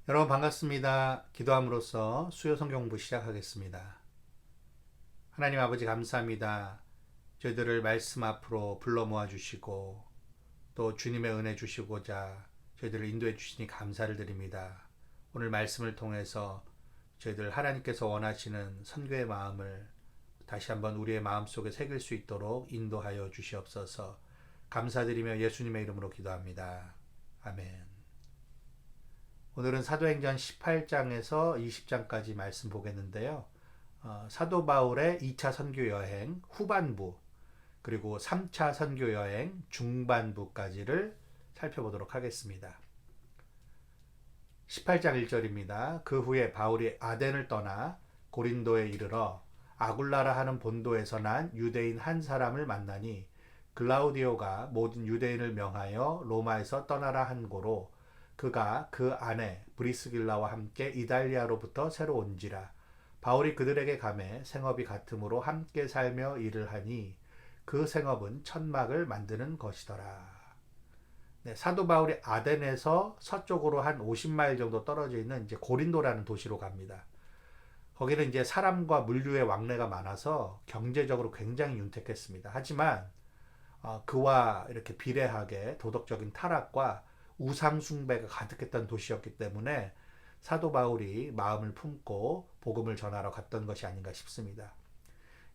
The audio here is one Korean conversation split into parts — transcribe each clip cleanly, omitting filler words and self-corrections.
여러분 반갑습니다. 기도함으로써 수요 성경 공부 시작하겠습니다. 하나님 아버지 감사합니다. 저희들을 말씀 앞으로 불러 모아 주시고 또 주님의 은혜 주시고자 저희들을 인도해 주시니 감사를 드립니다. 오늘 말씀을 통해서 저희들 하나님께서 원하시는 선교의 마음을 다시 한번 우리의 마음속에 새길 수 있도록 인도하여 주시옵소서. 감사드리며 예수님의 이름으로 기도합니다. 아멘. 오늘은 사도행전 18장에서 20장까지 말씀 보겠는데요. 사도 바울의 2차 선교 여행 후반부 그리고 3차 선교 여행 중반부까지를 살펴보도록 하겠습니다. 18장 1절입니다. 그 후에 바울이 아덴을 떠나 고린도에 이르러 아굴라라 하는 본도에서 난 유대인 한 사람을 만나니 글라우디오가 모든 유대인을 명하여 로마에서 떠나라 한 고로 그가 그 아내 브리스길라와 함께 이달리아로부터 새로 온지라. 바울이 그들에게 가매 생업이 같으므로 함께 살며 일을 하니 그 생업은 천막을 만드는 것이더라. 네, 사도 바울이 아덴에서 서쪽으로 한 50마일 정도 떨어져 있는 이제 고린도라는 도시로 갑니다. 거기는 이제 사람과 물류의 왕래가 많아서 경제적으로 굉장히 윤택했습니다. 하지만 그와 이렇게 비례하게 도덕적인 타락과 우상숭배가 가득했던 도시였기 때문에 사도 바울이 마음을 품고 복음을 전하러 갔던 것이 아닌가 싶습니다.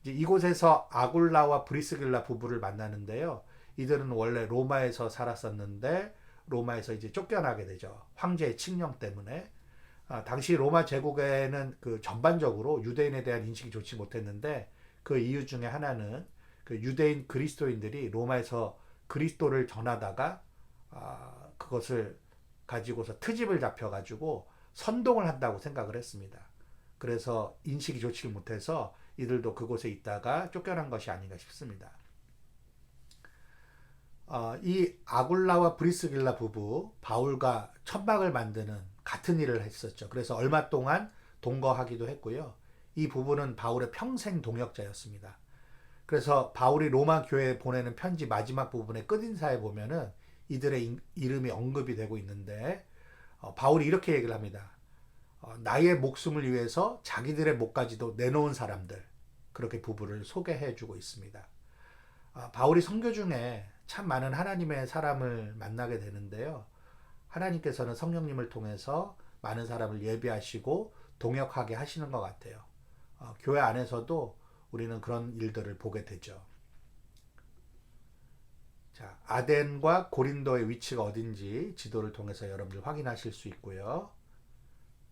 이제 이곳에서 아굴라와 브리스길라 부부를 만나는데요. 이들은 원래 로마에서 살았었는데 로마에서 이제 쫓겨나게 되죠. 황제의 칙령 때문에. 당시 로마 제국에는 그 전반적으로 유대인에 대한 인식이 좋지 못했는데 그 이유 중에 하나는 그 유대인 그리스도인들이 로마에서 그리스도를 전하다가 그것을 가지고서 트집을 잡혀가지고 선동을 한다고 생각을 했습니다. 그래서 인식이 좋지 못해서 이들도 그곳에 있다가 쫓겨난 것이 아닌가 싶습니다. 이 아굴라와 브리스길라 부부 바울과 천막을 만드는 같은 일을 했었죠. 그래서 얼마 동안 동거하기도 했고요. 이 부부는 바울의 평생 동역자였습니다. 그래서 바울이 로마 교회에 보내는 편지 마지막 부분의 끝인사에 보면은 이들의 이름이 언급이 되고 있는데 바울이 이렇게 얘기를 합니다. 나의 목숨을 위해서 자기들의 목까지도 내놓은 사람들, 그렇게 부부를 소개해 주고 있습니다. 바울이 선교 중에 참 많은 하나님의 사람을 만나게 되는데요. 하나님께서는 성령님을 통해서 많은 사람을 예비하시고 동역하게 하시는 것 같아요. 교회 안에서도 우리는 그런 일들을 보게 되죠. 자, 아덴과 고린도의 위치가 어딘지 지도를 통해서 여러분들 확인하실 수 있고요.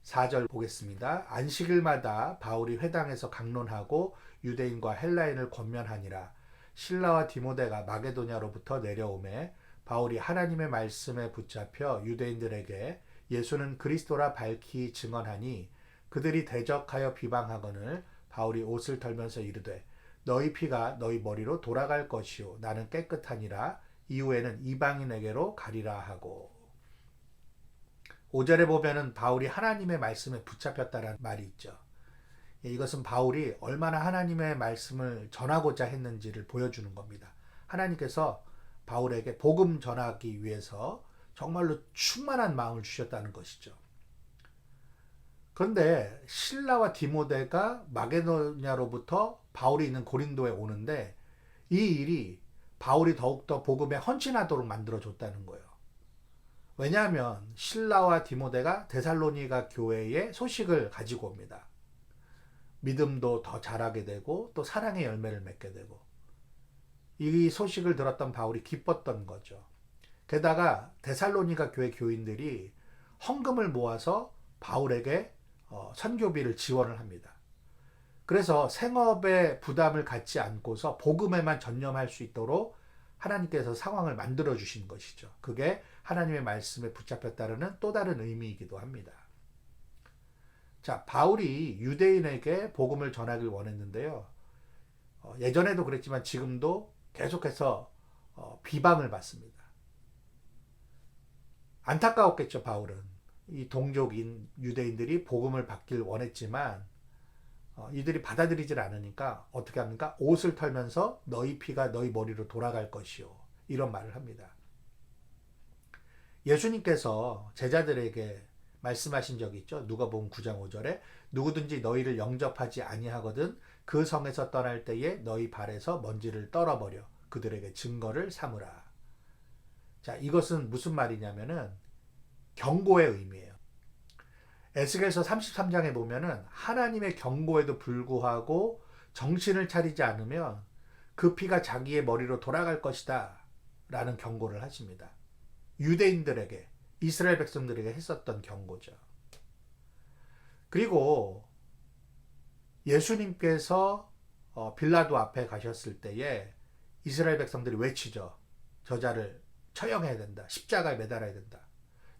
4절 보겠습니다. 안식일마다 바울이 회당에서 강론하고 유대인과 헬라인을 권면하니라. 실라와 디모데가 마게도냐로부터 내려오매 바울이 하나님의 말씀에 붙잡혀 유대인들에게 예수는 그리스도라 밝히 증언하니 그들이 대적하여 비방하거늘 바울이 옷을 털면서 이르되 너희 피가 너희 머리로 돌아갈 것이요 나는 깨끗하니라. 이후에는 이방인에게로 가리라 하고. 5절에 보면은 바울이 하나님의 말씀에 붙잡혔다는 말이 있죠. 이것은 바울이 얼마나 하나님의 말씀을 전하고자 했는지를 보여주는 겁니다. 하나님께서 바울에게 복음 전하기 위해서 정말로 충만한 마음을 주셨다는 것이죠. 그런데 실라와 디모데가 마게도냐로부터 바울이 있는 고린도에 오는데 이 일이 바울이 더욱더 복음에 헌신하도록 만들어줬다는 거예요. 왜냐하면 실라와 디모데가 데살로니가 교회의 소식을 가지고 옵니다. 믿음도 더 자라게 되고 또 사랑의 열매를 맺게 되고 이 소식을 들었던 바울이 기뻤던 거죠. 게다가 데살로니가 교회 교인들이 헌금을 모아서 바울에게 선교비를 지원을 합니다. 그래서 생업의 부담을 갖지 않고서 복음에만 전념할 수 있도록 하나님께서 상황을 만들어 주신 것이죠. 그게 하나님의 말씀에 붙잡혔다는 또 다른 의미이기도 합니다. 자, 바울이 유대인에게 복음을 전하길 원했는데요. 예전에도 그랬지만 지금도 계속해서 비방을 받습니다. 안타까웠겠죠, 바울은. 이 동족인 유대인들이 복음을 받길 원했지만 이들이 받아들이질 않으니까 어떻게 합니까? 옷을 털면서 너희 피가 너희 머리로 돌아갈 것이요. 이런 말을 합니다. 예수님께서 제자들에게 말씀하신 적이 있죠. 누가복음 9장 5절에 누구든지 너희를 영접하지 아니하거든 그 성에서 떠날 때에 너희 발에서 먼지를 떨어버려 그들에게 증거를 삼으라. 자, 이것은 무슨 말이냐면은 경고의 의미예요. 에스겔서 33장에 보면은 하나님의 경고에도 불구하고 정신을 차리지 않으면 그 피가 자기의 머리로 돌아갈 것이다 라는 경고를 하십니다. 유대인들에게, 이스라엘 백성들에게 했었던 경고죠. 그리고 예수님께서 빌라도 앞에 가셨을 때에 이스라엘 백성들이 외치죠. 저자를 처형해야 된다. 십자가에 매달아야 된다.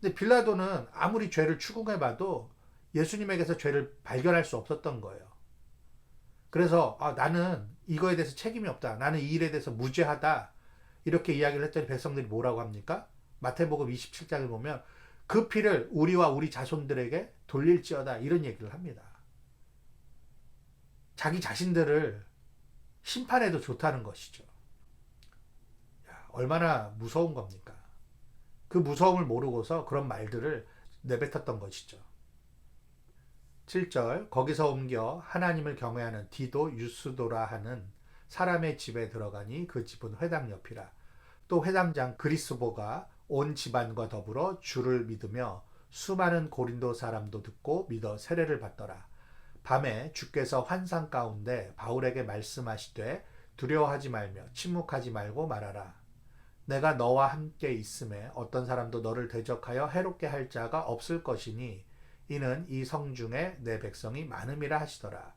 근데 빌라도는 아무리 죄를 추궁해봐도 예수님에게서 죄를 발견할 수 없었던 거예요. 그래서 나는 이거에 대해서 책임이 없다. 나는 이 일에 대해서 무죄하다. 이렇게 이야기를 했더니 백성들이 뭐라고 합니까? 마태복음 27장에 보면 그 피를 우리와 우리 자손들에게 돌릴지어다. 이런 얘기를 합니다. 자기 자신들을 심판해도 좋다는 것이죠. 야, 얼마나 무서운 겁니까? 그 무서움을 모르고서 그런 말들을 내뱉었던 것이죠. 7절 거기서 옮겨 하나님을 경외하는 디도 유스도라 하는 사람의 집에 들어가니 그 집은 회당 옆이라. 또 회당장 그리스보가 온 집안과 더불어 주를 믿으며 수많은 고린도 사람도 듣고 믿어 세례를 받더라. 밤에 주께서 환상 가운데 바울에게 말씀하시되 두려워하지 말며 침묵하지 말고 말하라. 내가 너와 함께 있음에 어떤 사람도 너를 대적하여 해롭게 할 자가 없을 것이니 이는 이 성중에 내 백성이 많음이라 하시더라.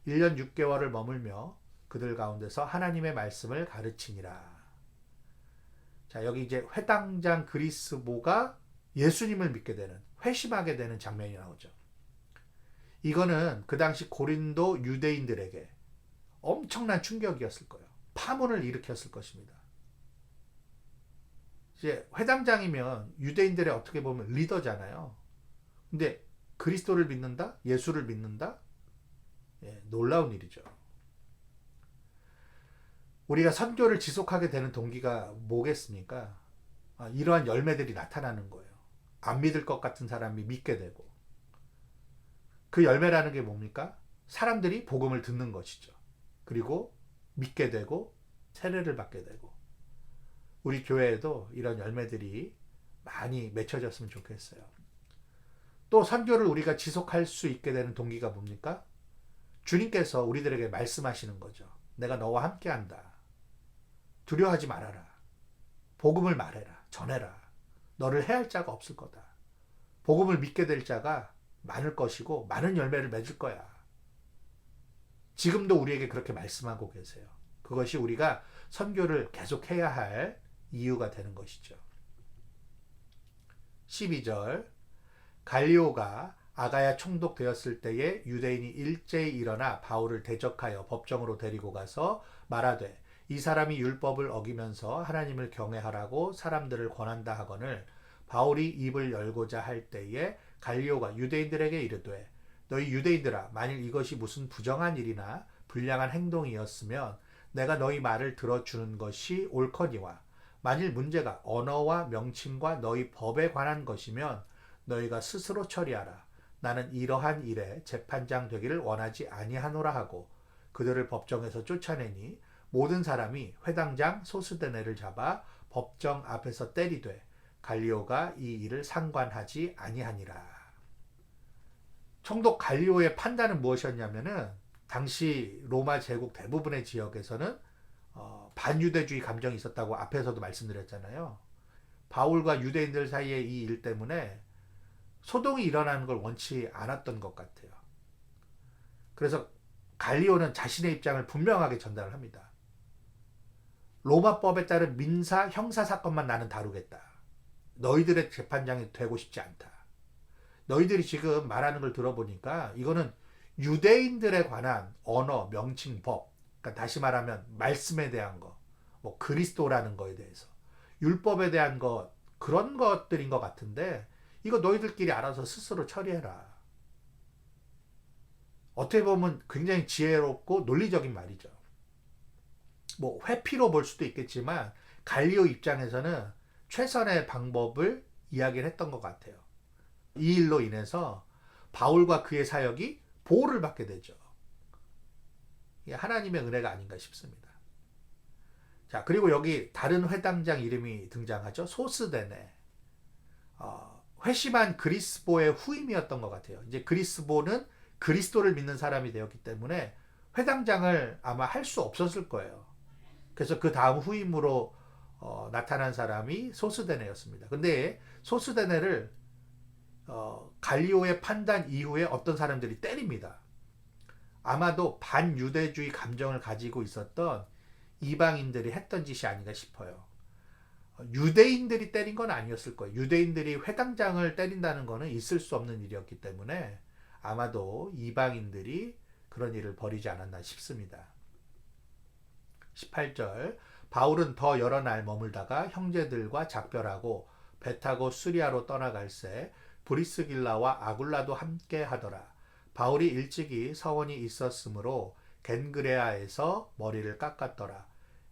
1년 6개월을 머물며 그들 가운데서 하나님의 말씀을 가르치니라. 자, 여기 이제 회당장 그리스보가 예수님을 믿게 되는, 회심하게 되는 장면이 나오죠. 이거는 그 당시 고린도 유대인들에게 엄청난 충격이었을 거예요. 파문을 일으켰을 것입니다. 이제 회당장이면 유대인들의 어떻게 보면 리더잖아요. 근데 그리스도를 믿는다? 예수를 믿는다? 예, 놀라운 일이죠. 우리가 선교를 지속하게 되는 동기가 뭐겠습니까? 이러한 열매들이 나타나는 거예요. 안 믿을 것 같은 사람이 믿게 되고. 그 열매라는 게 뭡니까? 사람들이 복음을 듣는 것이죠. 그리고 믿게 되고 세례를 받게 되고. 우리 교회에도 이런 열매들이 많이 맺혀졌으면 좋겠어요. 또 선교를 우리가 지속할 수 있게 되는 동기가 뭡니까? 주님께서 우리들에게 말씀하시는 거죠. 내가 너와 함께한다. 두려워하지 말아라. 복음을 말해라. 전해라. 너를 해할 자가 없을 거다. 복음을 믿게 될 자가 많을 것이고 많은 열매를 맺을 거야. 지금도 우리에게 그렇게 말씀하고 계세요. 그것이 우리가 선교를 계속해야 할 이유가 되는 것이죠. 12절 갈리오가 아가야 총독되었을 때에 유대인이 일제히 일어나 바울을 대적하여 법정으로 데리고 가서 말하되 이 사람이 율법을 어기면서 하나님을 경외하라고 사람들을 권한다 하거늘 바울이 입을 열고자 할 때에 갈리오가 유대인들에게 이르되 너희 유대인들아 만일 이것이 무슨 부정한 일이나 불량한 행동이었으면 내가 너희 말을 들어주는 것이 옳거니와 만일 문제가 언어와 명칭과 너희 법에 관한 것이면 너희가 스스로 처리하라. 나는 이러한 일에 재판장 되기를 원하지 아니하노라 하고 그들을 법정에서 쫓아내니 모든 사람이 회당장 소스데네를 잡아 법정 앞에서 때리되 갈리오가 이 일을 상관하지 아니하니라. 총독 갈리오의 판단은 무엇이었냐면은 당시 로마 제국 대부분의 지역에서는 반유대주의 감정이 있었다고 앞에서도 말씀드렸잖아요. 바울과 유대인들 사이의 이 일 때문에 소동이 일어나는 걸 원치 않았던 것 같아요. 그래서 갈리오는 자신의 입장을 분명하게 전달을 합니다. 로마법에 따른 민사, 형사 사건만 나는 다루겠다. 너희들의 재판장이 되고 싶지 않다. 너희들이 지금 말하는 걸 들어보니까 이거는 유대인들에 관한 언어, 명칭, 법, 그러니까 다시 말하면 말씀에 대한 거, 뭐 그리스도라는 거에 대해서, 율법에 대한 것, 그런 것들인 것 같은데 이거 너희들끼리 알아서 스스로 처리해라. 어떻게 보면 굉장히 지혜롭고 논리적인 말이죠. 뭐 회피로 볼 수도 있겠지만 갈리오 입장에서는 최선의 방법을 이야기를 했던 것 같아요. 이 일로 인해서 바울과 그의 사역이 보호를 받게 되죠. 이게 하나님의 은혜가 아닌가 싶습니다. 자, 그리고 여기 다른 회당장 이름이 등장하죠. 소스데네. 회심한 그리스보의 후임이었던 것 같아요. 이제 그리스보는 그리스도를 믿는 사람이 되었기 때문에 회당장을 아마 할 수 없었을 거예요. 그래서 그 다음 후임으로 나타난 사람이 소스데네였습니다. 근데 소스데네를 갈리오의 판단 이후에 어떤 사람들이 때립니다. 아마도 반유대주의 감정을 가지고 있었던 이방인들이 했던 짓이 아닌가 싶어요. 유대인들이 때린 건 아니었을 거예요. 유대인들이 회당장을 때린다는 것은 있을 수 없는 일이었기 때문에 아마도 이방인들이 그런 일을 벌이지 않았나 싶습니다. 18절 바울은 더 여러 날 머물다가 형제들과 작별하고 배 타고 수리아로 떠나갈새 브리스길라와 아굴라도 함께 하더라. 바울이 일찍이 서원이 있었으므로 겐그레아에서 머리를 깎았더라.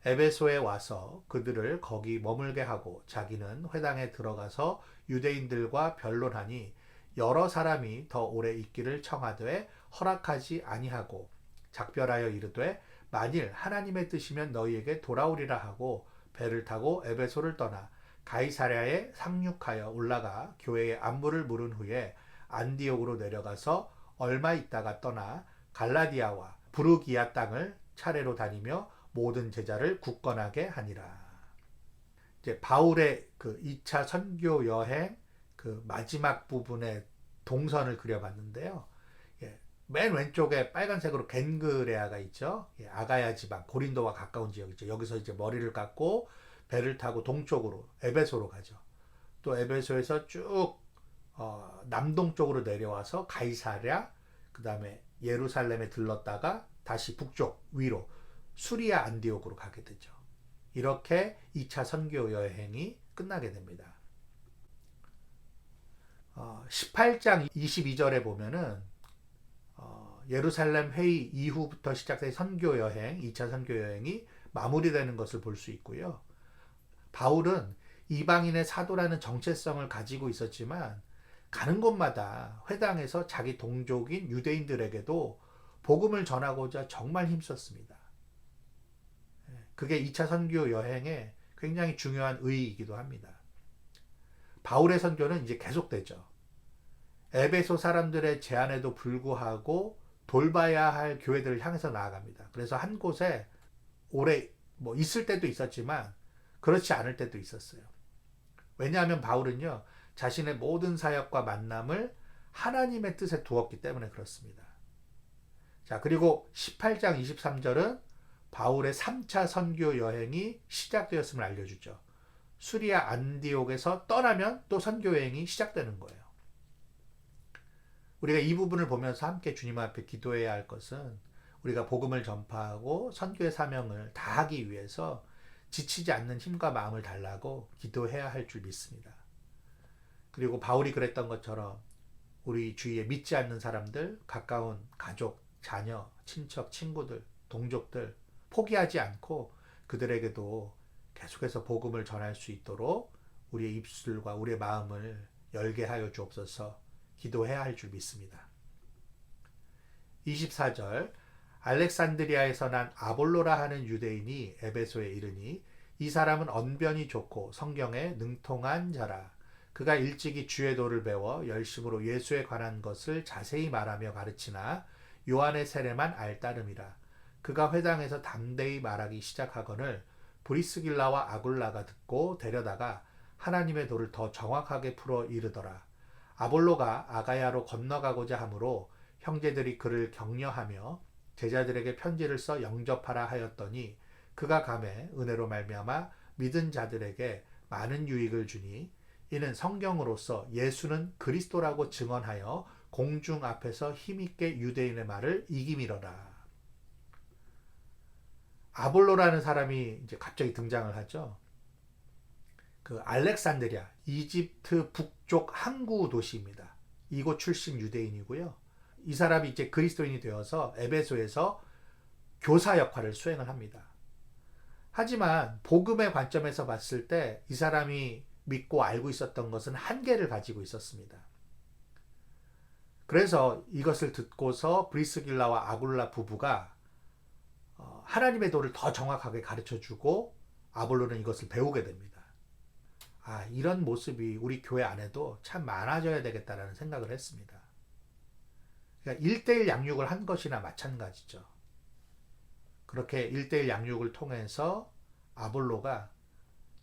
에베소에 와서 그들을 거기 머물게 하고 자기는 회당에 들어가서 유대인들과 변론하니 여러 사람이 더 오래 있기를 청하되 허락하지 아니하고 작별하여 이르되 만일 하나님의 뜻이면 너희에게 돌아오리라 하고 배를 타고 에베소를 떠나 가이사랴에 상륙하여 올라가 교회의 안부를 물은 후에 안디옥으로 내려가서 얼마 있다가 떠나 갈라디아와 부르기아 땅을 차례로 다니며 모든 제자를 굳건하게 하니라. 이제 바울의 그 2차 선교 여행 그 마지막 부분의 동선을 그려봤는데요. 예, 맨 왼쪽에 빨간색으로 겐그레아가 있죠. 예, 아가야 지방, 고린도와 가까운 지역이죠. 여기서 이제 머리를 깎고 배를 타고 동쪽으로 에베소로 가죠. 또 에베소에서 쭉 남동쪽으로 내려와서 가이사랴, 그 다음에 예루살렘에 들렀다가 다시 북쪽 위로 수리아 안디옥으로 가게 되죠. 이렇게 2차 선교 여행이 끝나게 됩니다. 18장 22절에 보면은 예루살렘 회의 이후부터 시작된 선교 여행, 2차 선교 여행이 마무리되는 것을 볼 수 있고요. 바울은 이방인의 사도라는 정체성을 가지고 있었지만 가는 곳마다 회당에서 자기 동족인 유대인들에게도 복음을 전하고자 정말 힘썼습니다. 그게 2차 선교 여행의 굉장히 중요한 의의이기도 합니다. 바울의 선교는 이제 계속되죠. 에베소 사람들의 제안에도 불구하고 돌봐야 할 교회들을 향해서 나아갑니다. 그래서 한 곳에 오래 있을 때도 있었지만 그렇지 않을 때도 있었어요. 왜냐하면 바울은요, 자신의 모든 사역과 만남을 하나님의 뜻에 두었기 때문에 그렇습니다. 자, 그리고 18장 23절은 바울의 3차 선교 여행이 시작되었음을 알려주죠. 수리아 안디옥에서 떠나면 또 선교 여행이 시작되는 거예요. 우리가 이 부분을 보면서 함께 주님 앞에 기도해야 할 것은 우리가 복음을 전파하고 선교의 사명을 다하기 위해서 지치지 않는 힘과 마음을 달라고 기도해야 할 줄 믿습니다. 그리고 바울이 그랬던 것처럼 우리 주위에 믿지 않는 사람들, 가까운 가족, 자녀, 친척, 친구들, 동족들 포기하지 않고 그들에게도 계속해서 복음을 전할 수 있도록 우리의 입술과 우리의 마음을 열게 하여 주옵소서 기도해야 할 줄 믿습니다. 24절 알렉산드리아에서 난 아볼로라 하는 유대인이 에베소에 이르니 이 사람은 언변이 좋고 성경에 능통한 자라. 그가 일찍이 주의 도를 배워 열심으로 예수에 관한 것을 자세히 말하며 가르치나 요한의 세례만 알따름이라. 그가 회당에서 담대히 말하기 시작하거늘 브리스길라와 아굴라가 듣고 데려다가 하나님의 도를 더 정확하게 풀어 이르더라. 아볼로가 아가야로 건너가고자 하므로 형제들이 그를 격려하며 제자들에게 편지를 써 영접하라 하였더니 그가 감에 은혜로 말미암아 믿은 자들에게 많은 유익을 주니 이는 성경으로서 예수는 그리스도라고 증언하여 공중 앞에서 힘있게 유대인의 말을 이기미러라. 아볼로라는 사람이 이제 갑자기 등장을 하죠. 그 알렉산드리아, 이집트 북쪽 항구 도시입니다. 이곳 출신 유대인이고요. 이 사람이 이제 그리스도인이 되어서 에베소에서 교사 역할을 수행을 합니다. 하지만 복음의 관점에서 봤을 때 이 사람이 믿고 알고 있었던 것은 한계를 가지고 있었습니다. 그래서 이것을 듣고서 브리스길라와 아굴라 부부가 하나님의 도를 더 정확하게 가르쳐주고 아볼로는 이것을 배우게 됩니다. 이런 모습이 우리 교회 안에도 참 많아져야 되겠다라는 생각을 했습니다. 그러니까 1대1 양육을 한 것이나 마찬가지죠. 그렇게 1대1 양육을 통해서 아볼로가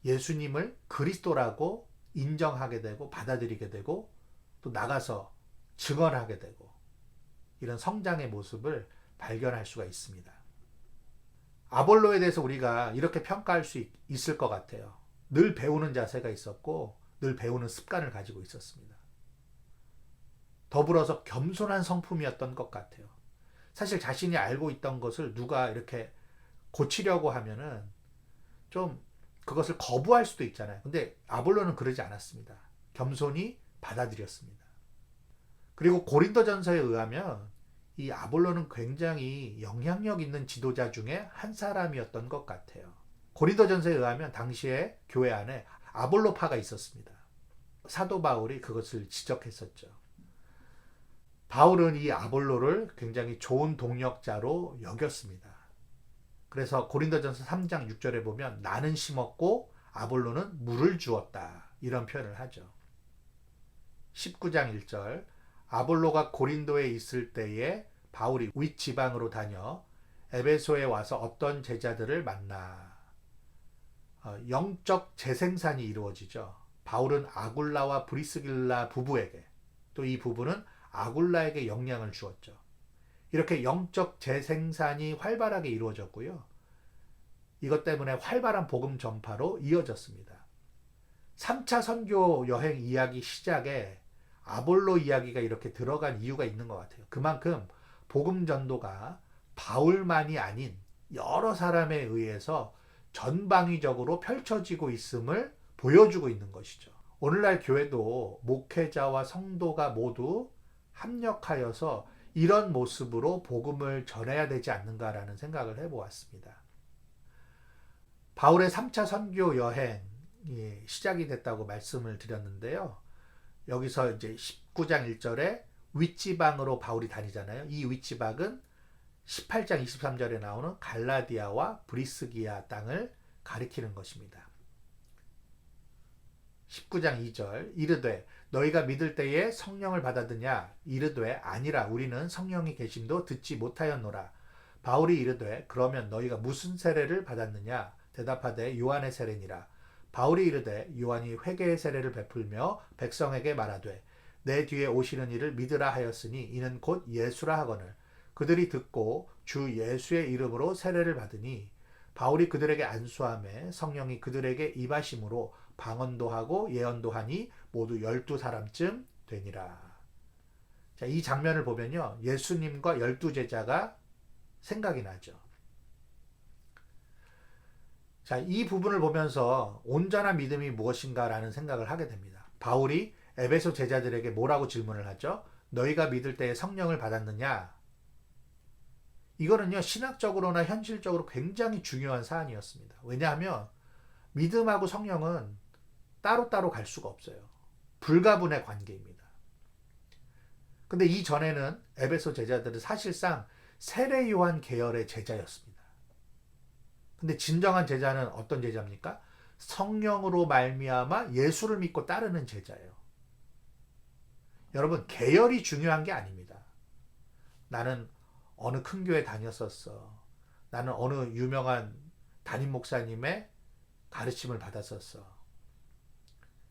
예수님을 그리스도라고 인정하게 되고 받아들이게 되고 또 나가서 증언하게 되고 이런 성장의 모습을 발견할 수가 있습니다. 아볼로에 대해서 우리가 이렇게 평가할 수 있을 것 같아요. 늘 배우는 자세가 있었고 늘 배우는 습관을 가지고 있었습니다. 더불어서 겸손한 성품이었던 것 같아요. 사실 자신이 알고 있던 것을 누가 이렇게 고치려고 하면은 좀 그것을 거부할 수도 있잖아요. 근데 아볼로는 그러지 않았습니다. 겸손히 받아들였습니다. 그리고 고린도전서에 의하면 이 아볼로는 굉장히 영향력 있는 지도자 중에 한 사람이었던 것 같아요. 고린도전서에 의하면 당시에 교회 안에 아볼로파가 있었습니다. 사도 바울이 그것을 지적했었죠. 바울은 이 아볼로를 굉장히 좋은 동역자로 여겼습니다. 그래서 고린도전서 3장 6절에 보면 나는 심었고 아볼로는 물을 주었다. 이런 표현을 하죠. 19장 1절 아볼로가 고린도에 있을 때에 바울이 윗지방으로 다녀 에베소에 와서 어떤 제자들을 만나 영적 재생산이 이루어지죠. 바울은 아굴라와 브리스길라 부부에게 또 이 부부는 아굴라에게 영향을 주었죠. 이렇게 영적 재생산이 활발하게 이루어졌고요. 이것 때문에 활발한 복음 전파로 이어졌습니다. 3차 선교 여행 이야기 시작에 아볼로 이야기가 이렇게 들어간 이유가 있는 것 같아요. 그만큼 복음 전도가 바울만이 아닌 여러 사람에 의해서 전방위적으로 펼쳐지고 있음을 보여주고 있는 것이죠. 오늘날 교회도 목회자와 성도가 모두 합력하여서 이런 모습으로 복음을 전해야 되지 않는가라는 생각을 해보았습니다. 바울의 3차 선교 여행이 시작이 됐다고 말씀을 드렸는데요. 여기서 이제 19장 1절에 윗지방으로 바울이 다니잖아요. 이 윗지방은 18장 23절에 나오는 갈라디아와 브리스기아 땅을 가리키는 것입니다. 19장 2절 이르되 너희가 믿을 때에 성령을 받았느냐 이르되 아니라 우리는 성령이 계심도 듣지 못하였노라. 바울이 이르되 그러면 너희가 무슨 세례를 받았느냐 대답하되 요한의 세례니라. 바울이 이르되 요한이 회개의 세례를 베풀며 백성에게 말하되 내 뒤에 오시는 이를 믿으라 하였으니 이는 곧 예수라 하거늘 그들이 듣고 주 예수의 이름으로 세례를 받으니 바울이 그들에게 안수하매 성령이 그들에게 임하심으로 방언도 하고 예언도 하니 모두 12사람쯤 되니라. 자, 이 장면을 보면요. 예수님과 12제자가 생각이 나죠. 자, 이 부분을 보면서 온전한 믿음이 무엇인가라는 생각을 하게 됩니다. 바울이 에베소 제자들에게 뭐라고 질문을 하죠? 너희가 믿을 때에 성령을 받았느냐? 이거는요, 신학적으로나 현실적으로 굉장히 중요한 사안이었습니다. 왜냐하면 믿음하고 성령은 따로따로 갈 수가 없어요. 불가분의 관계입니다. 근데 이전에는 에베소 제자들은 사실상 세례 요한 계열의 제자였습니다. 근데 진정한 제자는 어떤 제자입니까? 성령으로 말미암아 예수를 믿고 따르는 제자예요. 여러분, 계열이 중요한 게 아닙니다. 나는 어느 큰 교회 다녔었어. 나는 어느 유명한 담임 목사님의 가르침을 받았었어.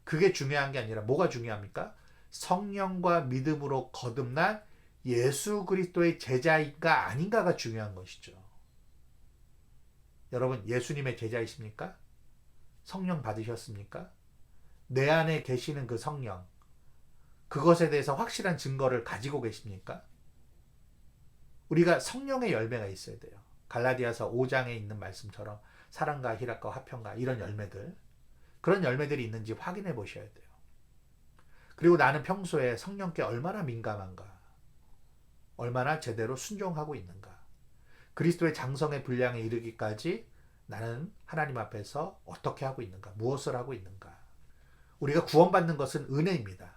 그게 중요한 게 아니라 뭐가 중요합니까? 성령과 믿음으로 거듭난 예수 그리스도의 제자인가 아닌가가 중요한 것이죠. 여러분, 예수님의 제자이십니까? 성령 받으셨습니까? 내 안에 계시는 그 성령, 그것에 대해서 확실한 증거를 가지고 계십니까? 우리가 성령의 열매가 있어야 돼요. 갈라디아서 5장에 있는 말씀처럼 사랑과 희락과 화평과 이런 열매들, 그런 열매들이 있는지 확인해 보셔야 돼요. 그리고 나는 평소에 성령께 얼마나 민감한가, 얼마나 제대로 순종하고 있는가, 그리스도의 장성의 분량에 이르기까지 나는 하나님 앞에서 어떻게 하고 있는가, 무엇을 하고 있는가. 우리가 구원받는 것은 은혜입니다.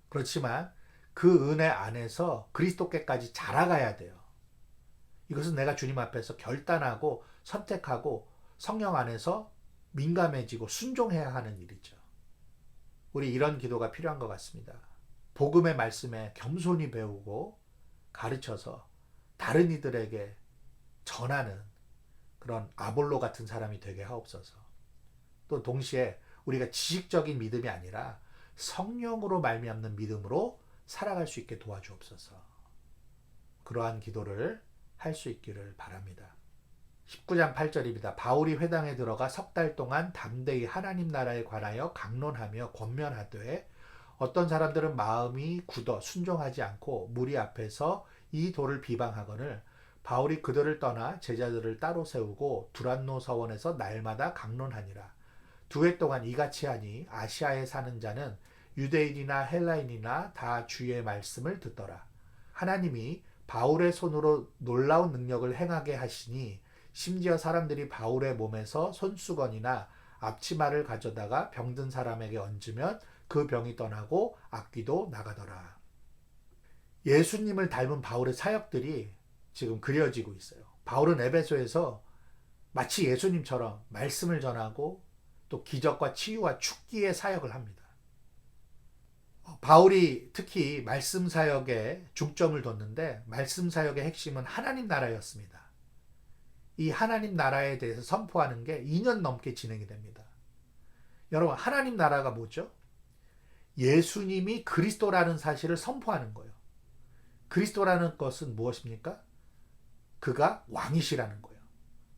그렇지만 그 은혜 안에서 그리스도께까지 자라가야 돼요. 이것은 내가 주님 앞에서 결단하고 선택하고 성령 안에서 민감해지고 순종해야 하는 일이죠. 우리 이런 기도가 필요한 것 같습니다. 복음의 말씀에 겸손히 배우고 가르쳐서 다른 이들에게 전하는 그런 아볼로 같은 사람이 되게 하옵소서. 또 동시에 우리가 지식적인 믿음이 아니라 성령으로 말미암는 믿음으로 살아갈 수 있게 도와주옵소서. 그러한 기도를 할 수 있기를 바랍니다. 19장 8절입니다. 바울이 회당에 들어가 석 달 동안 담대히 하나님 나라에 관하여 강론하며 권면하되 어떤 사람들은 마음이 굳어 순종하지 않고 무리 앞에서 이 도를 비방하거늘 바울이 그들을 떠나 제자들을 따로 세우고 두란노 서원에서 날마다 강론하니라. 2해 동안 이같이 하니 아시아에 사는 자는 유대인이나 헬라인이나 다 주의 말씀을 듣더라. 하나님이 바울의 손으로 놀라운 능력을 행하게 하시니 심지어 사람들이 바울의 몸에서 손수건이나 앞치마를 가져다가 병든 사람에게 얹으면 그 병이 떠나고 악귀도 나가더라. 예수님을 닮은 바울의 사역들이 지금 그려지고 있어요. 바울은 에베소에서 마치 예수님처럼 말씀을 전하고 또 기적과 치유와 축기의 사역을 합니다. 바울이 특히 말씀 사역에 중점을 뒀는데 말씀 사역의 핵심은 하나님 나라였습니다. 이 하나님 나라에 대해서 선포하는 게 2년 넘게 진행이 됩니다. 여러분, 하나님 나라가 뭐죠? 예수님이 그리스도라는 사실을 선포하는 거예요. 그리스도라는 것은 무엇입니까? 그가 왕이시라는 거예요.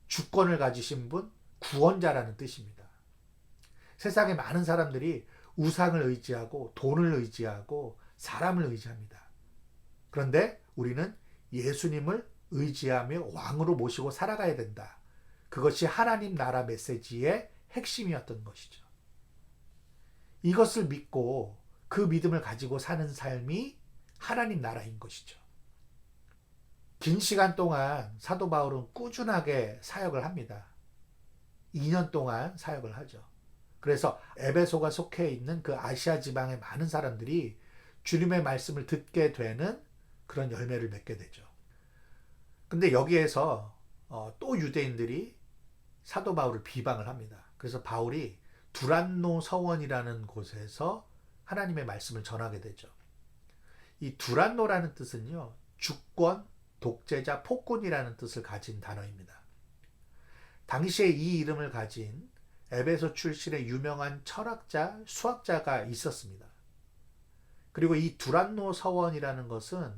주권을 가지신 분, 구원자라는 뜻입니다. 세상에 많은 사람들이 우상을 의지하고 돈을 의지하고 사람을 의지합니다. 그런데 우리는 예수님을 의지하며 왕으로 모시고 살아가야 된다. 그것이 하나님 나라 메시지의 핵심이었던 것이죠. 이것을 믿고 그 믿음을 가지고 사는 삶이 하나님 나라인 것이죠. 긴 시간 동안 사도 바울은 꾸준하게 사역을 합니다. 2년 동안 사역을 하죠. 그래서 에베소가 속해 있는 그 아시아 지방의 많은 사람들이 주님의 말씀을 듣게 되는 그런 열매를 맺게 되죠. 근데 여기에서 또 유대인들이 사도 바울을 비방을 합니다. 그래서 바울이 두란노 서원이라는 곳에서 하나님의 말씀을 전하게 되죠. 이 두란노라는 뜻은요, 주권, 독재자, 폭군이라는 뜻을 가진 단어입니다. 당시에 이 이름을 가진 에베소 출신의 유명한 철학자, 수학자가 있었습니다. 그리고 이 두란노 서원이라는 것은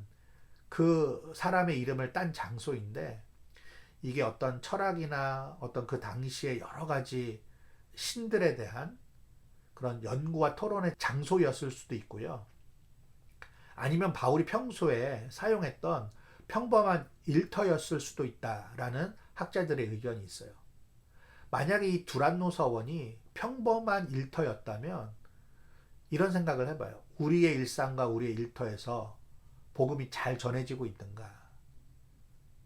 그 사람의 이름을 딴 장소인데 이게 어떤 철학이나 어떤 그 당시에 여러 가지 신들에 대한 그런 연구와 토론의 장소였을 수도 있고요. 아니면 바울이 평소에 사용했던 평범한 일터였을 수도 있다라는 학자들의 의견이 있어요. 만약에 이 두란노 서원이 평범한 일터였다면 이런 생각을 해봐요. 우리의 일상과 우리의 일터에서 복음이 잘 전해지고 있는가?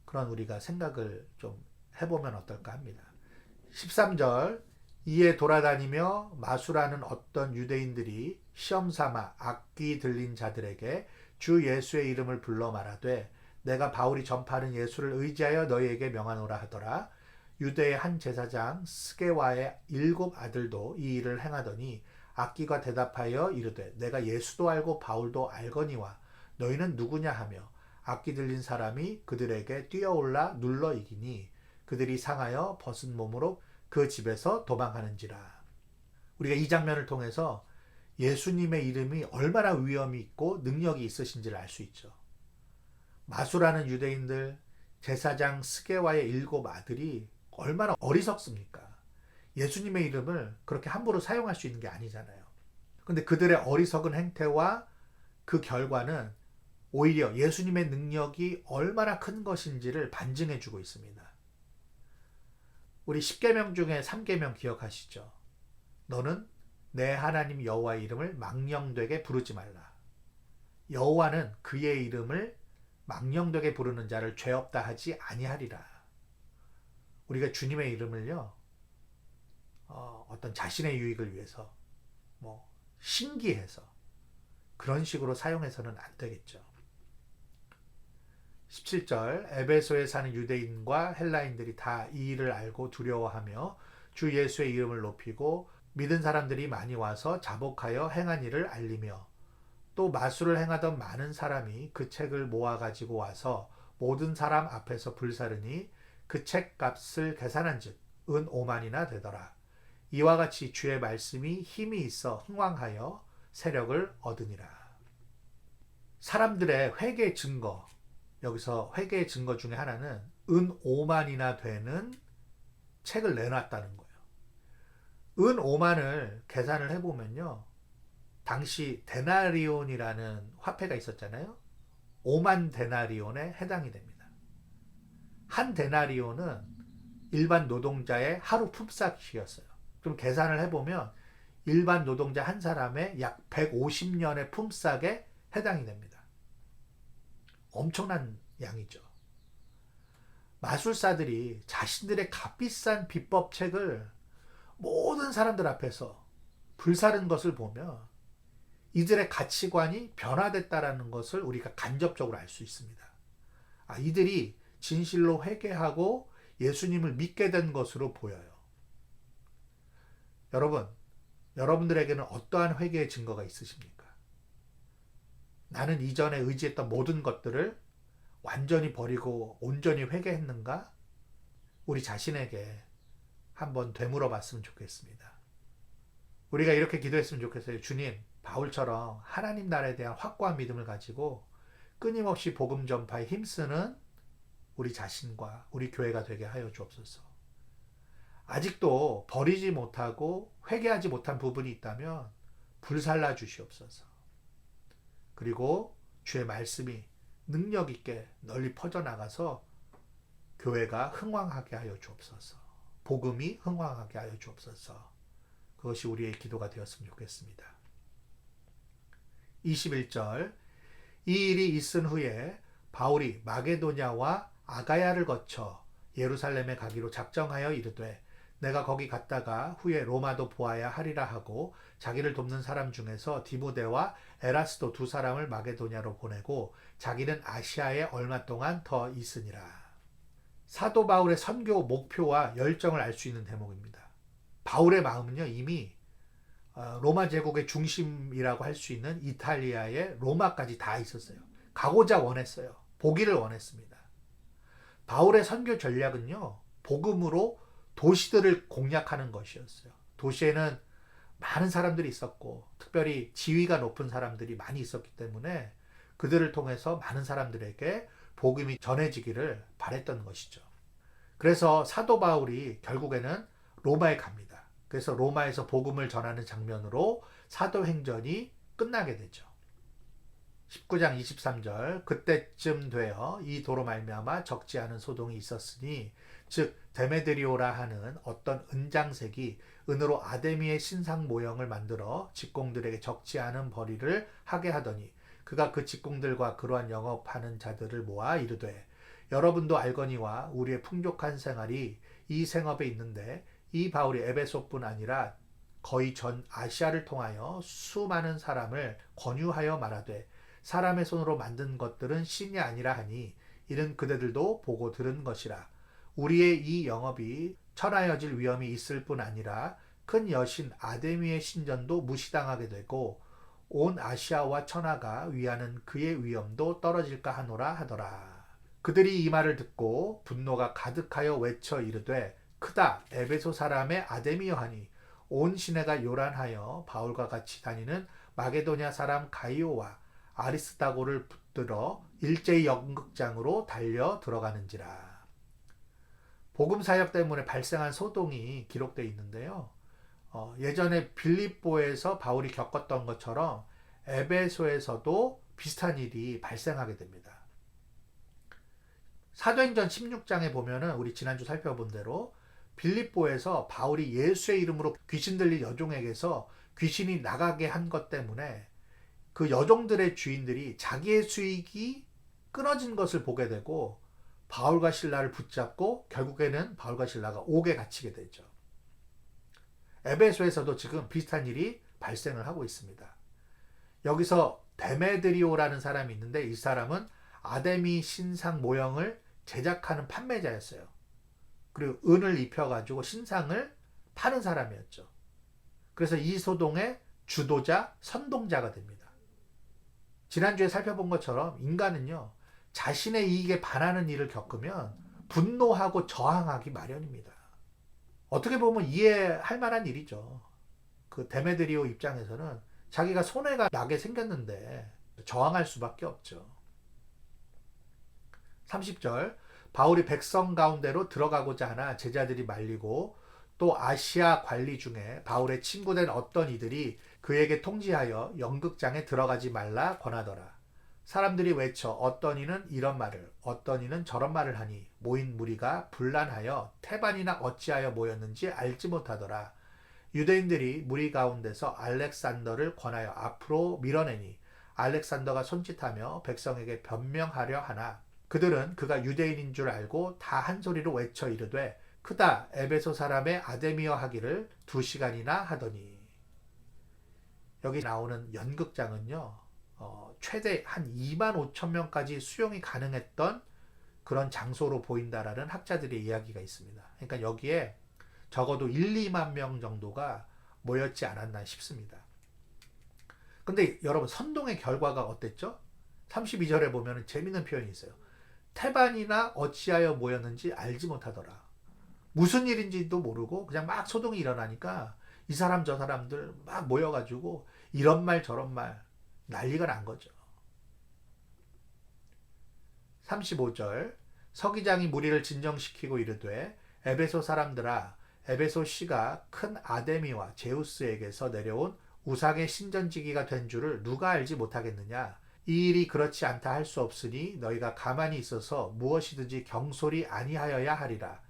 그런 우리가 생각을 좀 해보면 어떨까 합니다. 13절 이에 돌아다니며 마술하는 어떤 유대인들이 시험삼아 악귀 들린 자들에게 주 예수의 이름을 불러 말하되 내가 바울이 전파하는 예수를 의지하여 너희에게 명하노라 하더라. 유대의 한 제사장 스게와의 7 아들도 이 일을 행하더니 악귀가 대답하여 이르되 내가 예수도 알고 바울도 알거니와 너희는 누구냐 하며 악귀 들린 사람이 그들에게 뛰어올라 눌러 이기니 그들이 상하여 벗은 몸으로 그 집에서 도망하는지라. 우리가 이 장면을 통해서 예수님의 이름이 얼마나 위엄이 있고 능력이 있으신지를 알 수 있죠. 마술하는 유대인들, 제사장 스게와의 7 아들이 얼마나 어리석습니까? 예수님의 이름을 그렇게 함부로 사용할 수 있는 게 아니잖아요. 근데 그들의 어리석은 행태와 그 결과는 오히려 예수님의 능력이 얼마나 큰 것인지를 반증해 주고 있습니다. 우리 10계명 중에 3계명 기억하시죠? 너는 내 하나님 여호와의 이름을 망령되게 부르지 말라. 여호와는 그의 이름을 망령되게 부르는 자를 죄 없다 하지 아니하리라. 우리가 주님의 이름을요, 어떤 자신의 유익을 위해서 신기해서 그런 식으로 사용해서는 안 되겠죠. 17절 에베소에 사는 유대인과 헬라인들이 다 이 일을 알고 두려워하며 주 예수의 이름을 높이고 믿은 사람들이 많이 와서 자복하여 행한 일을 알리며 또 마술을 행하던 많은 사람이 그 책을 모아 가지고 와서 모든 사람 앞에서 불사르니 그 책 값을 계산한즉 은 5만이나 되더라. 이와 같이 주의 말씀이 힘이 있어 흥왕하여 세력을 얻으니라. 사람들의 회개 증거, 여기서 회개의 증거 중에 하나는 은 5만이나 되는 책을 내놨다는 거예요. 은 5만을 계산을 해보면요, 당시 데나리온이라는 화폐가 있었잖아요. 5만 데나리온에 해당이 됩니다. 한 데나리온은 일반 노동자의 하루 품삯이었어요. 그럼 계산을 해보면 일반 노동자 한 사람의 약 150년의 품삯에 해당이 됩니다. 엄청난 양이죠. 마술사들이 자신들의 값비싼 비법책을 모든 사람들 앞에서 불사른 것을 보면 이들의 가치관이 변화됐다라는 것을 우리가 간접적으로 알 수 있습니다. 이들이 진실로 회개하고 예수님을 믿게 된 것으로 보여요. 여러분, 여러분들에게는 어떠한 회개의 증거가 있으십니까? 나는 이전에 의지했던 모든 것들을 완전히 버리고 온전히 회개했는가? 우리 자신에게 한번 되물어 봤으면 좋겠습니다. 우리가 이렇게 기도했으면 좋겠어요. 주님, 바울처럼 하나님 나라에 대한 확고한 믿음을 가지고 끊임없이 복음 전파에 힘쓰는 우리 자신과 우리 교회가 되게 하여 주옵소서. 아직도 버리지 못하고 회개하지 못한 부분이 있다면 불살라 주시옵소서. 그리고 주의 말씀이 능력 있게 널리 퍼져나가서 교회가 흥왕하게 하여 주옵소서. 복음이 흥왕하게 하여 주옵소서. 그것이 우리의 기도가 되었으면 좋겠습니다. 21절 이 일이 있은 후에 바울이 마게도냐와 아가야를 거쳐 예루살렘에 가기로 작정하여 이르되 내가 거기 갔다가 후에 로마도 보아야 하리라 하고 자기를 돕는 사람 중에서 디모데와 에라스도 두 사람을 마게도냐로 보내고 자기는 아시아에 얼마 동안 더 있으니라. 사도 바울의 선교 목표와 열정을 알 수 있는 대목입니다. 바울의 마음은요, 이미 로마 제국의 중심이라고 할 수 있는 이탈리아의 로마까지 다 있었어요. 가고자 원했어요. 보기를 원했습니다. 바울의 선교 전략은요, 복음으로 도시들을 공략하는 것이었어요. 도시에는 많은 사람들이 있었고 특별히 지위가 높은 사람들이 많이 있었기 때문에 그들을 통해서 많은 사람들에게 복음이 전해지기를 바랬던 것이죠. 그래서 사도 바울이 결국에는 로마에 갑니다. 그래서 로마에서 복음을 전하는 장면으로 사도행전이 끝나게 되죠. 19장 23절 그때쯤 되어 이 도로 말미암아 적지 않은 소동이 있었으니 즉 데메드리오라 하는 어떤 은장색이 은으로 아데미의 신상 모형을 만들어 직공들에게 적지 않은 벌이를 하게 하더니 그가 그 직공들과 그러한 영업하는 자들을 모아 이르되 여러분도 알거니와 우리의 풍족한 생활이 이 생업에 있는데 이 바울이 에베소뿐 아니라 거의 전 아시아를 통하여 수많은 사람을 권유하여 말하되 사람의 손으로 만든 것들은 신이 아니라 하니 이는 그대들도 보고 들은 것이라. 우리의 이 영업이 천하여질 위험이 있을 뿐 아니라 큰 여신 아데미의 신전도 무시당하게 되고 온 아시아와 천하가 위하는 그의 위엄도 떨어질까 하노라 하더라. 그들이 이 말을 듣고 분노가 가득하여 외쳐 이르되 크다 에베소 사람의 아데미여 하니 온 시내가 요란하여 바울과 같이 다니는 마게도냐 사람 가이오와 아리스다고를 붙들어 일제히 연극장으로 달려 들어가는지라. 복음 사역 때문에 발생한 소동이 기록되어 있는데요. 예전에 빌립보에서 바울이 겪었던 것처럼 에베소에서도 비슷한 일이 발생하게 됩니다. 사도행전 16장에 보면은 우리 지난주 살펴본 대로 빌립보에서 바울이 예수의 이름으로 귀신 들린 여종에게서 귀신이 나가게 한 것 때문에 그 여종들의 주인들이 자기의 수익이 끊어진 것을 보게 되고 바울과 실라를 붙잡고 결국에는 바울과 실라가 옥에 갇히게 되죠. 에베소에서도 지금 비슷한 일이 발생을 하고 있습니다. 여기서 데메드리오라는 사람이 있는데 이 사람은 아데미 신상 모형을 제작하는 판매자였어요. 그리고 은을 입혀가지고 신상을 파는 사람이었죠. 그래서 이 소동의 주도자, 선동자가 됩니다. 지난주에 살펴본 것처럼 인간은요, 자신의 이익에 반하는 일을 겪으면 분노하고 저항하기 마련입니다. 어떻게 보면 이해할 만한 일이죠. 그 데메드리오 입장에서는 자기가 손해가 나게 생겼는데 저항할 수밖에 없죠. 30절, 바울이 백성 가운데로 들어가고자 하나 제자들이 말리고 또 아시아 관리 중에 바울의 친구된 어떤 이들이 그에게 통지하여 연극장에 들어가지 말라 권하더라. 사람들이 외쳐 어떤 이는 이런 말을 어떤 이는 저런 말을 하니 모인 무리가 분란하여 태반이나 어찌하여 모였는지 알지 못하더라. 유대인들이 무리 가운데서 알렉산더를 권하여 앞으로 밀어내니 알렉산더가 손짓하며 백성에게 변명하려 하나 그들은 그가 유대인인 줄 알고 다 한 소리로 외쳐 이르되 크다 에베소 사람의 아데미어 하기를 2시간이나 하더니. 여기 나오는 연극장은요 최대 한 2만 5천 명까지 수용이 가능했던 그런 장소로 보인다라는 학자들의 이야기가 있습니다. 그러니까 여기에 적어도 1, 2만 명 정도가 모였지 않았나 싶습니다. 근데 여러분 선동의 결과가 어땠죠? 32절에 보면 재밌는 표현이 있어요. 태반이나 어찌하여 모였는지 알지 못하더라. 무슨 일인지도 모르고 그냥 막 소동이 일어나니까 이 사람 저 사람들 막 모여가지고 이런 말 저런 말 난리가 난 거죠. 35절 서기장이 무리를 진정시키고 이르되 에베소 사람들아 에베소 시가 큰 아데미와 제우스에게서 내려온 우상의 신전지기가 된 줄을 누가 알지 못하겠느냐. 이 일이 그렇지 않다 할 수 없으니 너희가 가만히 있어서 무엇이든지 경솔이 아니하여야 하리라.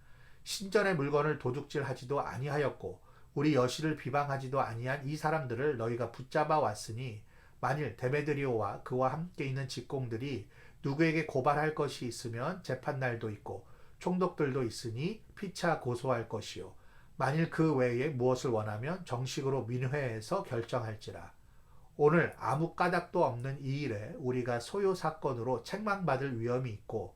신전의 물건을 도둑질하지도 아니하였고 우리 여시를 비방하지도 아니한 이 사람들을 너희가 붙잡아 왔으니 만일 데메드리오와 그와 함께 있는 직공들이 누구에게 고발할 것이 있으면 재판날도 있고 총독들도 있으니 피차 고소할 것이요 만일 그 외에 무엇을 원하면 정식으로 민회에서 결정할지라. 오늘 아무 까닭도 없는 이 일에 우리가 소요 사건으로 책망받을 위험이 있고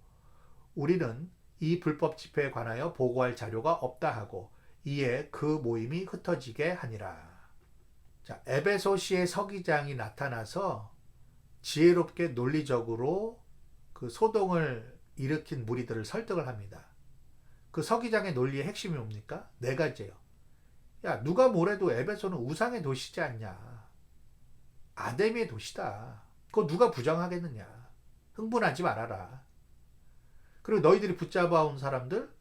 우리는 이 불법 집회에 관하여 보고할 자료가 없다 하고 이에 그 모임이 흩어지게 하니라. 자, 에베소시의 서기장이 나타나서 지혜롭게 논리적으로 그 소동을 일으킨 무리들을 설득을 합니다. 그 서기장의 논리의 핵심이 뭡니까? 4가지예요. 야, 누가 뭐래도 에베소는 우상의 도시지 않냐. 아데미의 도시다. 그거 누가 부정하겠느냐. 흥분하지 말아라. 그리고 너희들이 붙잡아온 사람들,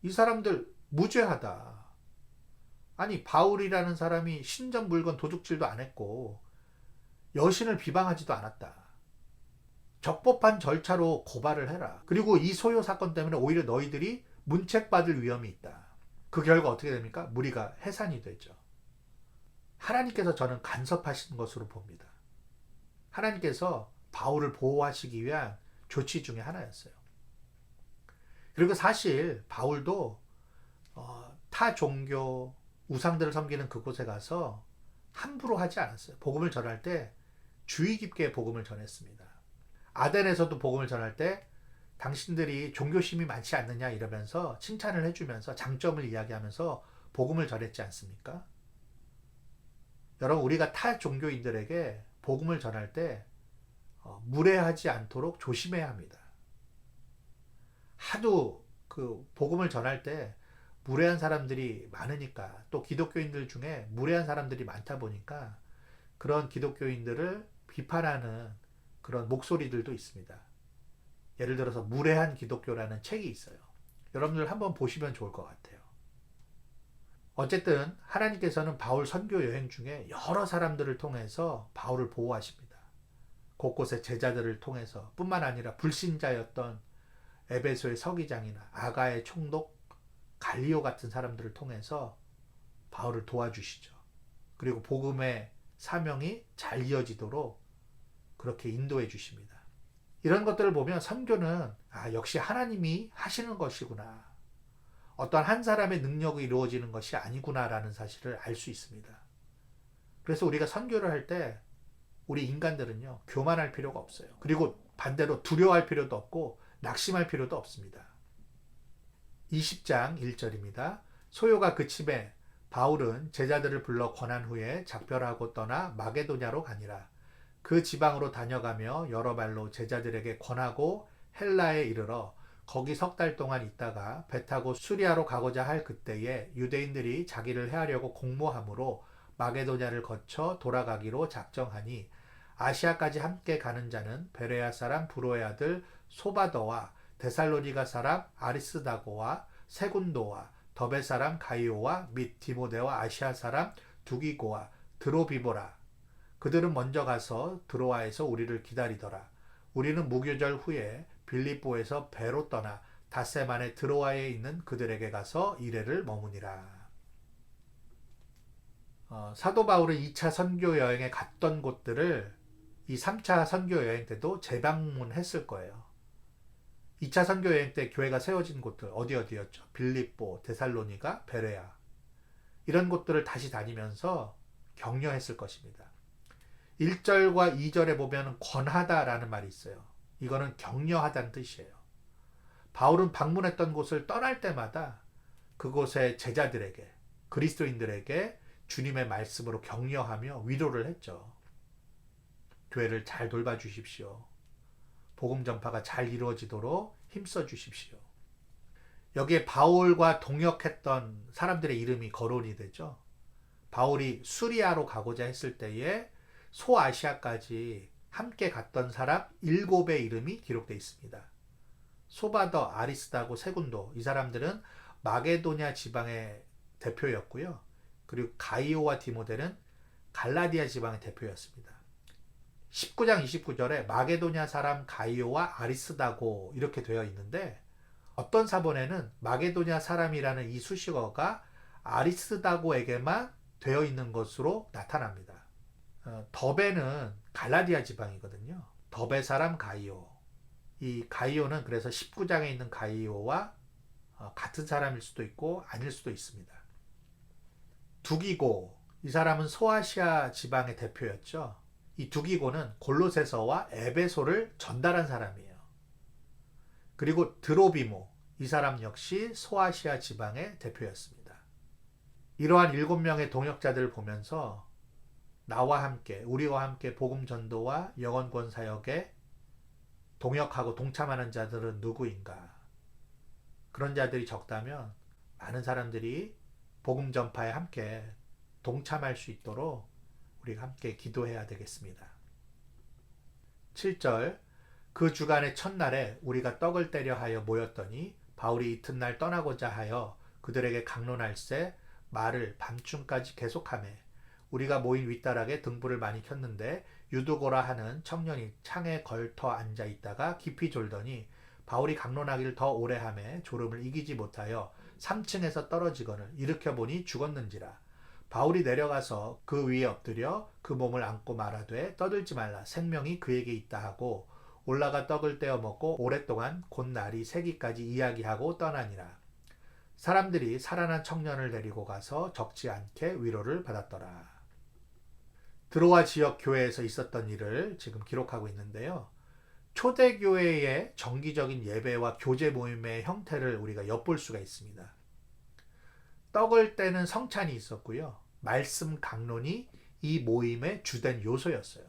이 사람들 무죄하다. 아니 바울이라는 사람이 신전 물건 도둑질도 안 했고 여신을 비방하지도 않았다. 적법한 절차로 고발을 해라. 그리고 이 소요 사건 때문에 오히려 너희들이 문책받을 위험이 있다. 그 결과 어떻게 됩니까? 무리가 해산이 되죠. 하나님께서 저는 간섭하시는 것으로 봅니다. 하나님께서 바울을 보호하시기 위한 조치 중에 하나였어요. 그리고 사실 바울도 타 종교 우상들을 섬기는 그곳에 가서 함부로 하지 않았어요. 복음을 전할 때 주의 깊게 복음을 전했습니다. 아덴에서도 복음을 전할 때 당신들이 종교심이 많지 않느냐 이러면서 칭찬을 해주면서 장점을 이야기하면서 복음을 전했지 않습니까? 여러분 우리가 타 종교인들에게 복음을 전할 때 무례하지 않도록 조심해야 합니다. 하도 그 복음을 전할 때 무례한 사람들이 많으니까 또 기독교인들 중에 무례한 사람들이 많다 보니까 그런 기독교인들을 비판하는 그런 목소리들도 있습니다. 예를 들어서 무례한 기독교라는 책이 있어요. 여러분들 한번 보시면 좋을 것 같아요. 어쨌든 하나님께서는 바울 선교 여행 중에 여러 사람들을 통해서 바울을 보호하십니다. 곳곳에 제자들을 통해서 뿐만 아니라 불신자였던 에베소의 서기장이나 아가의 총독 갈리오 같은 사람들을 통해서 바울을 도와주시죠. 그리고 복음의 사명이 잘 이어지도록 그렇게 인도해 주십니다. 이런 것들을 보면 선교는 역시 하나님이 하시는 것이구나. 어떤 한 사람의 능력이 이루어지는 것이 아니구나라는 사실을 알 수 있습니다. 그래서 우리가 선교를 할 때 우리 인간들은요, 교만할 필요가 없어요. 그리고 반대로 두려워할 필요도 없고 낙심할 필요도 없습니다. 20장 1절입니다. 소요가 그침에 바울은 제자들을 불러 권한 후에 작별하고 떠나 마게도냐로 가니라. 그 지방으로 다녀가며 여러 말로 제자들에게 권하고 헬라에 이르러 거기 석 달 동안 있다가 배 타고 수리아로 가고자 할 그때에 유대인들이 자기를 해하려고 공모함으로 마게도냐를 거쳐 돌아가기로 작정하니 아시아까지 함께 가는 자는 베레아 사람 브로의 아들 소바더와 데살로니가 사람 아리스다고와 세군도와 더베 사람 가이오와 및 디모데와 아시아 사람 두기고와 드로비보라. 그들은 먼저 가서 드로아에서 우리를 기다리더라. 우리는 무교절 후에 빌립보에서 배로 떠나 닷새 만에 드로아에 있는 그들에게 가서 이레를 머무니라. 사도 바울은 2차 선교 여행에 갔던 곳들을 이 3차 선교 여행 때도 재방문했을 거예요. 2차 선교 여행 때 교회가 세워진 곳들 어디였죠? 빌립보, 데살로니가, 베레아. 이런 곳들을 다시 다니면서 격려했을 것입니다. 1절과 2절에 보면 권하다라는 말이 있어요. 이거는 격려하다는 뜻이에요. 바울은 방문했던 곳을 떠날 때마다 그곳의 제자들에게, 그리스도인들에게 주님의 말씀으로 격려하며 위로를 했죠. 교회를 잘 돌봐주십시오. 복음 전파가 잘 이루어지도록 힘써 주십시오. 여기에 바울과 동역했던 사람들의 이름이 거론이 되죠. 바울이 수리아로 가고자 했을 때에 소아시아까지 함께 갔던 사람 7의 이름이 기록되어 있습니다. 소바더, 아리스다고, 세군도, 이 사람들은 마게도냐 지방의 대표였고요. 그리고 가이오와 디모데는 갈라디아 지방의 대표였습니다. 19장 29절에 마게도냐 사람 가이오와 아리스다고 이렇게 되어 있는데 어떤 사본에는 마게도냐 사람이라는 이 수식어가 아리스다고에게만 되어 있는 것으로 나타납니다. 더베는 갈라디아 지방이거든요. 더베 사람 가이오. 이 가이오는 그래서 19장에 있는 가이오와 같은 사람일 수도 있고 아닐 수도 있습니다. 두기고, 이 사람은 소아시아 지방의 대표였죠. 이 두기고는 골로새서와 에베소를 전달한 사람이에요. 그리고 드로비모, 이 사람 역시 소아시아 지방의 대표였습니다. 이러한 7명의 동역자들을 보면서 나와 함께, 우리와 함께 복음 전도와 영원권 사역에 동역하고 동참하는 자들은 누구인가? 그런 자들이 적다면 많은 사람들이 복음 전파에 함께 동참할 수 있도록 우리가 함께 기도해야 되겠습니다. 7절, 그 주간의 첫날에 우리가 떡을 떼려 하여 모였더니 바울이 이튿날 떠나고자 하여 그들에게 강론할세 말을 밤중까지 계속하매 우리가 모인 윗다락에 등불을 많이 켰는데 유두고라 하는 청년이 창에 걸터 앉아 있다가 깊이 졸더니 바울이 강론하기를 더 오래 하매 졸음을 이기지 못하여 3층에서 떨어지거늘 일으켜보니 죽었는지라. 바울이 내려가서 그 위에 엎드려 그 몸을 안고 말하되 떠들지 말라 생명이 그에게 있다 하고 올라가 떡을 떼어 먹고 오랫동안 곧 날이 새기까지 이야기하고 떠나니라. 사람들이 살아난 청년을 데리고 가서 적지 않게 위로를 받았더라. 드로아 지역 교회에서 있었던 일을 지금 기록하고 있는데요. 초대교회의 정기적인 예배와 교제 모임의 형태를 우리가 엿볼 수가 있습니다. 떡을 떼는 성찬이 있었고요. 말씀 강론이 이 모임의 주된 요소였어요.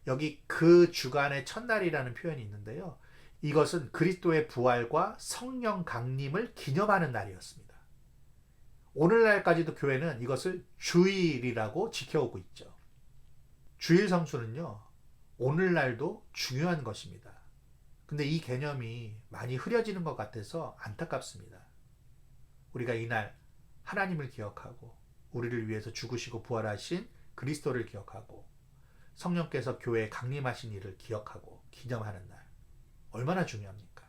여기 그 주간의 첫날이라는 표현이 있는데요. 이것은 그리스도의 부활과 성령 강림을 기념하는 날이었습니다. 오늘날까지도 교회는 이것을 주일이라고 지켜오고 있죠. 주일 성수는요, 오늘날도 중요한 것입니다. 근데 이 개념이 많이 흐려지는 것 같아서 안타깝습니다. 우리가 이날 하나님을 기억하고 우리를 위해서 죽으시고 부활하신 그리스도를 기억하고 성령께서 교회에 강림하신 일을 기억하고 기념하는 날, 얼마나 중요합니까?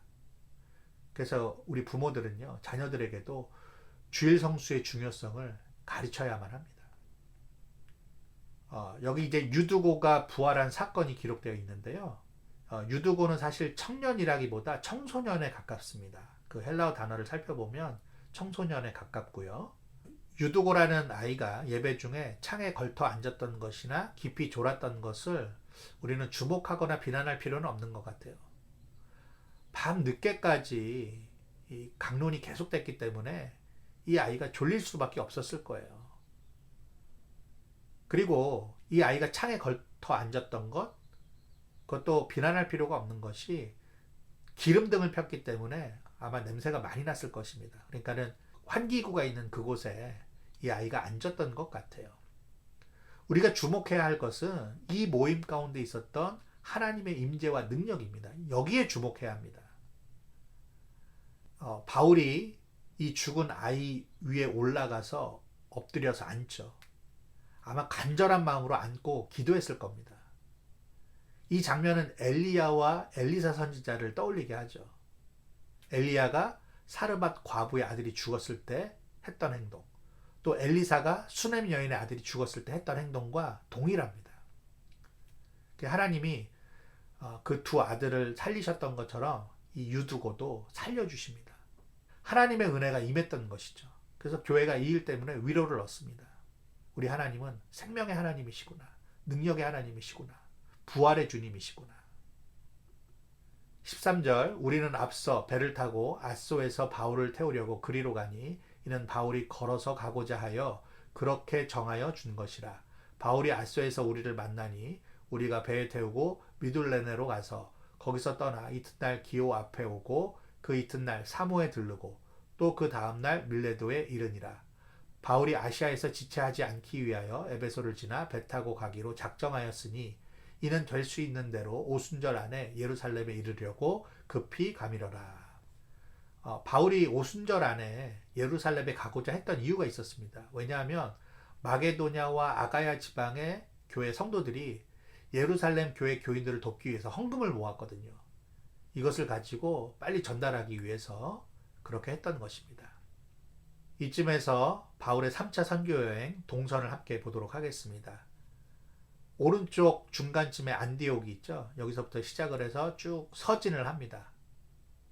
그래서 우리 부모들은요, 자녀들에게도 주일 성수의 중요성을 가르쳐야만 합니다. 여기 이제 유두고가 부활한 사건이 기록되어 있는데요. 유두고는 사실 청년이라기보다 청소년에 가깝습니다. 그 헬라어 단어를 살펴보면 청소년에 가깝고요. 유두고라는 아이가 예배 중에 창에 걸터 앉았던 것이나 깊이 졸았던 것을 우리는 주목하거나 비난할 필요는 없는 것 같아요. 밤 늦게까지 이 강론이 계속됐기 때문에 이 아이가 졸릴 수밖에 없었을 거예요. 그리고 이 아이가 창에 걸터 앉았던 것, 그것도 비난할 필요가 없는 것이 기름등을 폈기 때문에 아마 냄새가 많이 났을 것입니다. 그러니까는 환기구가 있는 그곳에 이 아이가 앉았던 것 같아요. 우리가 주목해야 할 것은 이 모임 가운데 있었던 하나님의 임재와 능력입니다. 여기에 주목해야 합니다. 바울이 이 죽은 아이 위에 올라가서 엎드려서 앉죠. 아마 간절한 마음으로 앉고 기도했을 겁니다. 이 장면은 엘리야와 엘리사 선지자를 떠올리게 하죠. 엘리야가 사르밧 과부의 아들이 죽었을 때 했던 행동, 또 엘리사가 수넴 여인의 아들이 죽었을 때 했던 행동과 동일합니다. 하나님이 그 두 아들을 살리셨던 것처럼 이 유두고도 살려주십니다. 하나님의 은혜가 임했던 것이죠. 그래서 교회가 이 일 때문에 위로를 얻습니다. 우리 하나님은 생명의 하나님이시구나, 능력의 하나님이시구나, 부활의 주님이시구나. 13절, 우리는 앞서 배를 타고 앗소에서 바울을 태우려고 그리로 가니 이는 바울이 걸어서 가고자 하여 그렇게 정하여 준 것이라. 바울이 앗소에서 우리를 만나니 우리가 배에 태우고 미둘레네로 가서 거기서 떠나 이튿날 기오 앞에 오고 그 이튿날 사모에 들르고 또 그 다음날 밀레도에 이르니라. 바울이 아시아에서 지체하지 않기 위하여 에베소를 지나 배 타고 가기로 작정하였으니 이는 될 수 있는 대로 오순절 안에 예루살렘에 이르려고 급히 가미러라. 바울이 오순절 안에 예루살렘에 가고자 했던 이유가 있었습니다. 왜냐하면 마게도냐와 아가야 지방의 교회 성도들이 예루살렘 교회 교인들을 돕기 위해서 헌금을 모았거든요. 이것을 가지고 빨리 전달하기 위해서 그렇게 했던 것입니다. 이쯤에서 바울의 3차 선교여행 동선을 함께 보도록 하겠습니다. 오른쪽 중간쯤에 안디옥이 있죠. 여기서부터 시작을 해서 쭉 서진을 합니다.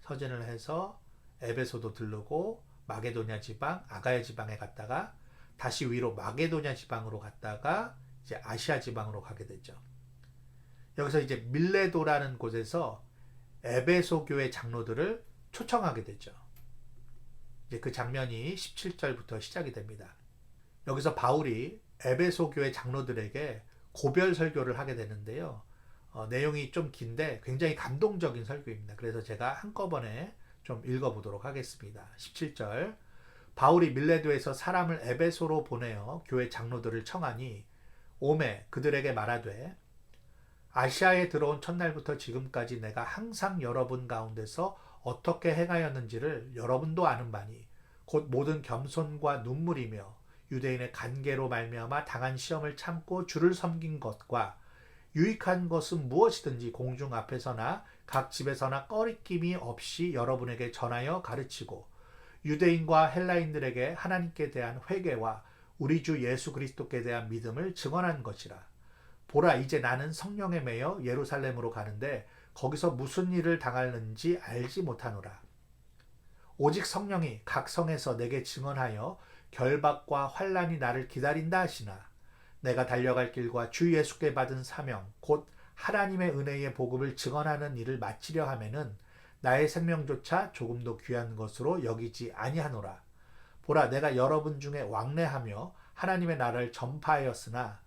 서진을 해서 에베소도 들르고 마게도냐 지방, 아가야 지방에 갔다가 다시 위로 마게도냐 지방으로 갔다가 이제 아시아 지방으로 가게 되죠. 여기서 이제 밀레도라는 곳에서 에베소 교회 장로들을 초청하게 되죠. 이제 그 장면이 17절부터 시작이 됩니다. 여기서 바울이 에베소 교회 장로들에게 고별 설교를 하게 되는데요. 내용이 좀 긴데 굉장히 감동적인 설교입니다. 그래서 제가 한꺼번에 좀 읽어보도록 하겠습니다. 17절, 바울이 밀레도에서 사람을 에베소로 보내어 교회 장로들을 청하니 오매 그들에게 말하되 아시아에 들어온 첫날부터 지금까지 내가 항상 여러분 가운데서 어떻게 행하였는지를 여러분도 아는 바니 곧 모든 겸손과 눈물이며 유대인의 간계로 말미암아 당한 시험을 참고 주를 섬긴 것과 유익한 것은 무엇이든지 공중 앞에서나 각 집에서나 꺼리낌이 없이 여러분에게 전하여 가르치고 유대인과 헬라인들에게 하나님께 대한 회개와 우리 주 예수 그리스도께 대한 믿음을 증언한 것이라. 보라, 이제 나는 성령에 매여 예루살렘으로 가는데 거기서 무슨 일을 당하는지 알지 못하노라. 오직 성령이 각 성에서 내게 증언하여 결박과 환난이 나를 기다린다 하시나 내가 달려갈 길과 주 예수께 받은 사명 곧 하나님의 은혜의 복음을 증언하는 일을 마치려 하면은 나의 생명조차 조금도 귀한 것으로 여기지 아니하노라. 보라, 내가 여러분 중에 왕래하며 하나님의 나라를 전파하였으나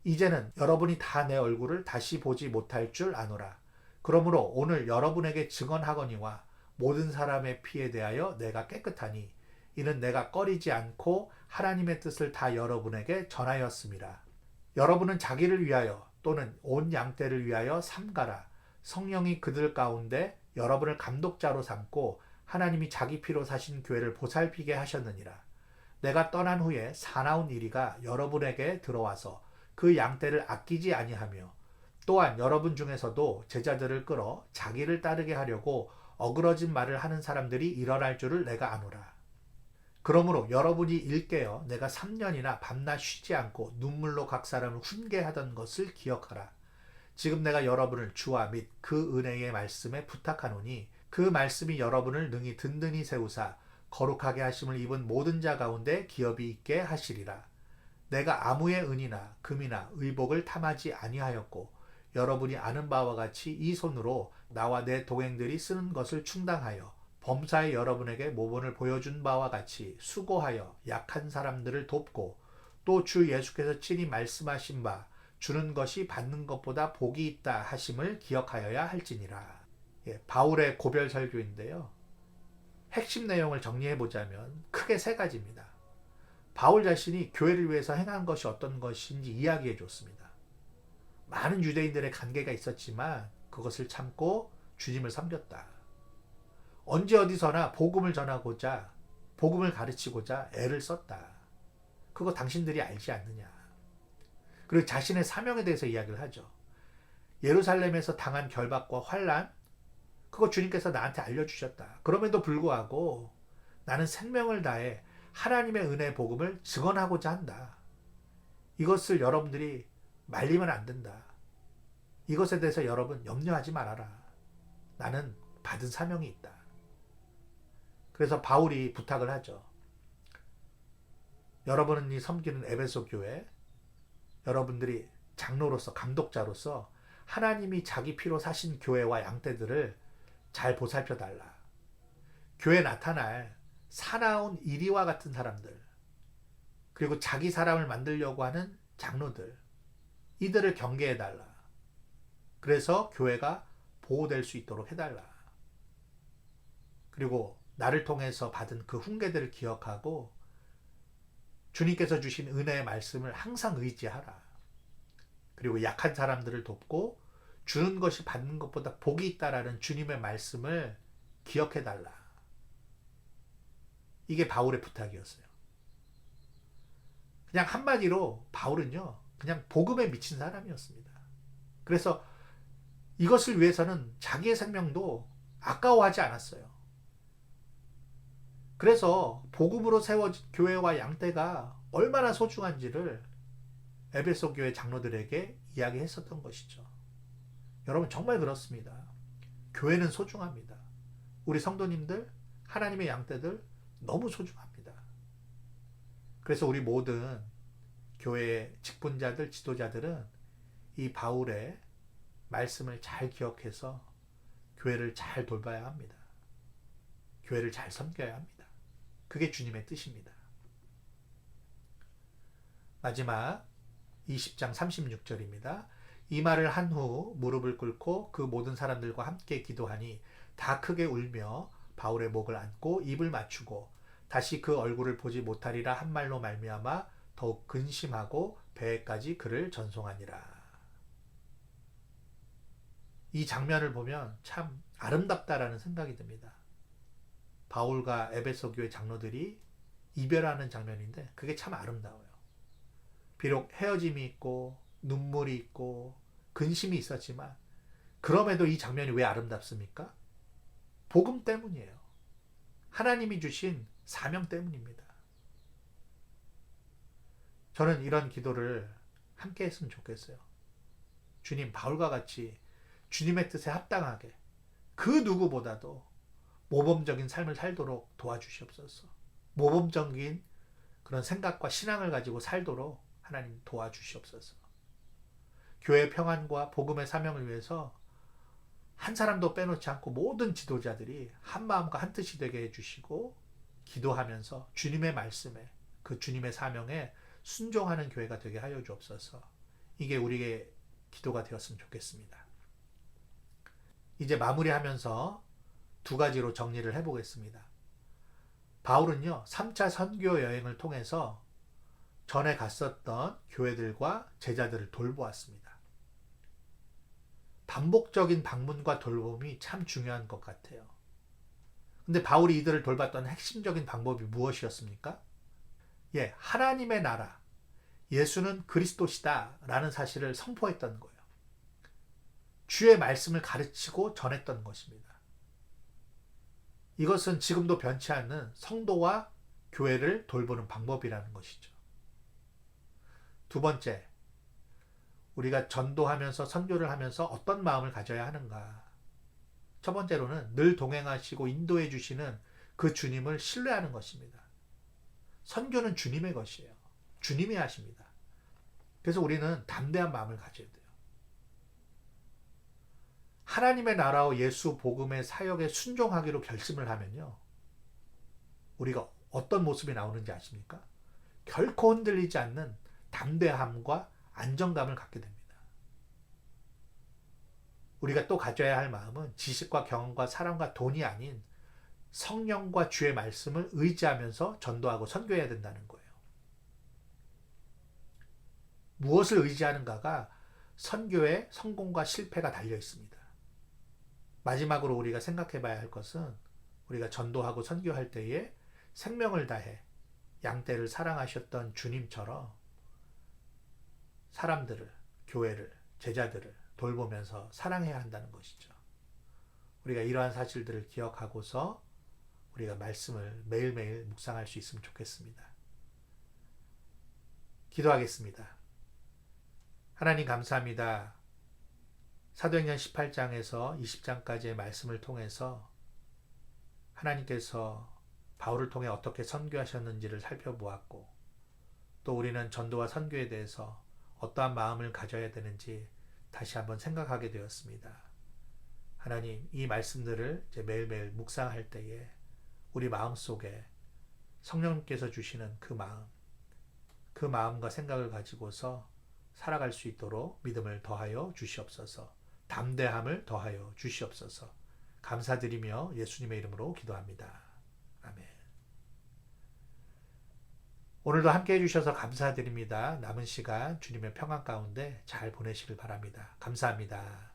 이제는 여러분이 다 내 얼굴을 다시 보지 못할 줄 아노라. 그러므로 오늘 여러분에게 증언하거니와 모든 사람의 피에 대하여 내가 깨끗하니 이는 내가 꺼리지 않고 하나님의 뜻을 다 여러분에게 전하였습니다. 여러분은 자기를 위하여 또는 온 양떼를 위하여 삼가라. 성령이 그들 가운데 여러분을 감독자로 삼고 하나님이 자기 피로 사신 교회를 보살피게 하셨느니라. 내가 떠난 후에 사나운 이리가 여러분에게 들어와서 그 양떼를 아끼지 아니하며 또한 여러분 중에서도 제자들을 끌어 자기를 따르게 하려고 어그러진 말을 하는 사람들이 일어날 줄을 내가 아노라. 그러므로 여러분이 일깨어 내가 3년이나 밤낮 쉬지 않고 눈물로 각 사람을 훈계하던 것을 기억하라. 지금 내가 여러분을 주와 및 그 은혜의 말씀에 부탁하노니 그 말씀이 여러분을 능히 든든히 세우사 거룩하게 하심을 입은 모든 자 가운데 기업이 있게 하시리라. 내가 아무의 은이나 금이나 의복을 탐하지 아니하였고 여러분이 아는 바와 같이 이 손으로 나와 내 동행들이 쓰는 것을 충당하여 범사에 여러분에게 모본을 보여준 바와 같이 수고하여 약한 사람들을 돕고 또 주 예수께서 친히 말씀하신 바 주는 것이 받는 것보다 복이 있다 하심을 기억하여야 할지니라. 바울의 고별 설교인데요. 핵심 내용을 정리해 보자면 크게 세 가지입니다. 바울 자신이 교회를 위해서 행한 것이 어떤 것인지 이야기해 줬습니다. 많은 유대인들의 관계가 있었지만 그것을 참고 주님을 섬겼다. 언제 어디서나 복음을 전하고자, 복음을 가르치고자 애를 썼다. 그거 당신들이 알지 않느냐. 그리고 자신의 사명에 대해서 이야기를 하죠. 예루살렘에서 당한 결박과 환난, 그거 주님께서 나한테 알려주셨다. 그럼에도 불구하고 나는 생명을 다해 하나님의 은혜의 복음을 증언하고자 한다. 이것을 여러분들이 말리면 안 된다. 이것에 대해서 여러분 염려하지 말아라. 나는 받은 사명이 있다. 그래서 바울이 부탁을 하죠. 여러분이 섬기는 에베소 교회, 여러분들이 장로로서, 감독자로서 하나님이 자기 피로 사신 교회와 양떼들을 잘 보살펴 달라. 교회에 나타날 사나운 이리와 같은 사람들, 그리고 자기 사람을 만들려고 하는 장로들, 이들을 경계해 달라. 그래서 교회가 보호될 수 있도록 해달라. 그리고 나를 통해서 받은 그 훈계들을 기억하고 주님께서 주신 은혜의 말씀을 항상 의지하라. 그리고 약한 사람들을 돕고 주는 것이 받는 것보다 복이 있다라는 주님의 말씀을 기억해 달라. 이게 바울의 부탁이었어요. 그냥 한마디로 바울은요, 그냥 복음에 미친 사람이었습니다. 그래서 이것을 위해서는 자기의 생명도 아까워하지 않았어요. 그래서 복음으로 세워진 교회와 양떼가 얼마나 소중한지를 에베소 교회 장로들에게 이야기했었던 것이죠. 여러분 정말 그렇습니다. 교회는 소중합니다. 우리 성도님들, 하나님의 양떼들 너무 소중합니다. 그래서 우리 모든 교회의 직분자들, 지도자들은 이 바울의 말씀을 잘 기억해서 교회를 잘 돌봐야 합니다. 교회를 잘 섬겨야 합니다. 그게 주님의 뜻입니다. 마지막 20장 36절입니다. 이 말을 한 후 무릎을 꿇고 그 모든 사람들과 함께 기도하니 다 크게 울며 바울의 목을 안고 입을 맞추고 다시 그 얼굴을 보지 못하리라 한 말로 말미암아 더욱 근심하고 배에까지 그를 전송하니라. 이 장면을 보면 참 아름답다라는 생각이 듭니다. 바울과 에베소 교회 장로들이 이별하는 장면인데 그게 참 아름다워요. 비록 헤어짐이 있고 눈물이 있고 근심이 있었지만 그럼에도 이 장면이 왜 아름답습니까? 복음 때문이에요. 하나님이 주신 사명 때문입니다. 저는 이런 기도를 함께 했으면 좋겠어요. 주님, 바울과 같이 주님의 뜻에 합당하게 그 누구보다도 모범적인 삶을 살도록 도와주시옵소서. 모범적인 그런 생각과 신앙을 가지고 살도록 하나님 도와주시옵소서. 교회의 평안과 복음의 사명을 위해서 한 사람도 빼놓지 않고 모든 지도자들이 한 마음과 한 뜻이 되게 해주시고 기도하면서 주님의 말씀에, 그 주님의 사명에 순종하는 교회가 되게 하여 주옵소서. 이게 우리의 기도가 되었으면 좋겠습니다. 이제 마무리하면서 두 가지로 정리를 해보겠습니다. 바울은요, 3차 선교 여행을 통해서 전에 갔었던 교회들과 제자들을 돌보았습니다. 반복적인 방문과 돌봄이 참 중요한 것 같아요. 근데 바울이 이들을 돌봤던 핵심적인 방법이 무엇이었습니까? 하나님의 나라, 예수는 그리스도시다 라는 사실을 선포했던 거예요. 주의 말씀을 가르치고 전했던 것입니다. 이것은 지금도 변치 않는 성도와 교회를 돌보는 방법이라는 것이죠. 두 번째, 우리가 전도하면서 선교를 하면서 어떤 마음을 가져야 하는가? 첫 번째로는 늘 동행하시고 인도해 주시는 그 주님을 신뢰하는 것입니다. 선교는 주님의 것이에요. 주님이 하십니다. 그래서 우리는 담대한 마음을 가져야 돼요. 하나님의 나라와 예수 복음의 사역에 순종하기로 결심을 하면요. 우리가 어떤 모습이 나오는지 아십니까? 결코 흔들리지 않는 담대함과 안정감을 갖게 됩니다. 우리가 또 가져야 할 마음은 지식과 경험과 사랑과 돈이 아닌 성령과 주의 말씀을 의지하면서 전도하고 선교해야 된다는 거예요. 무엇을 의지하는가가 선교의 성공과 실패가 달려 있습니다. 마지막으로 우리가 생각해 봐야 할 것은 우리가 전도하고 선교할 때에 생명을 다해 양떼를 사랑하셨던 주님처럼 사람들을, 교회를, 제자들을 돌보면서 사랑해야 한다는 것이죠. 우리가 이러한 사실들을 기억하고서 우리가 말씀을 매일매일 묵상할 수 있으면 좋겠습니다. 기도하겠습니다. 하나님 감사합니다. 사도행전 18장에서 20장까지의 말씀을 통해서 하나님께서 바울을 통해 어떻게 선교하셨는지를 살펴보았고, 또 우리는 전도와 선교에 대해서 어떠한 마음을 가져야 되는지 다시 한번 생각하게 되었습니다. 하나님, 이 말씀들을 이제 매일매일 묵상할 때에 우리 마음속에 성령님께서 주시는 그 마음과 생각을 가지고서 살아갈 수 있도록 믿음을 더하여 주시옵소서. 담대함을 더하여 주시옵소서. 감사드리며 예수님의 이름으로 기도합니다. 아멘. 오늘도 함께 해주셔서 감사드립니다. 남은 시간 주님의 평안 가운데 잘 보내시길 바랍니다. 감사합니다.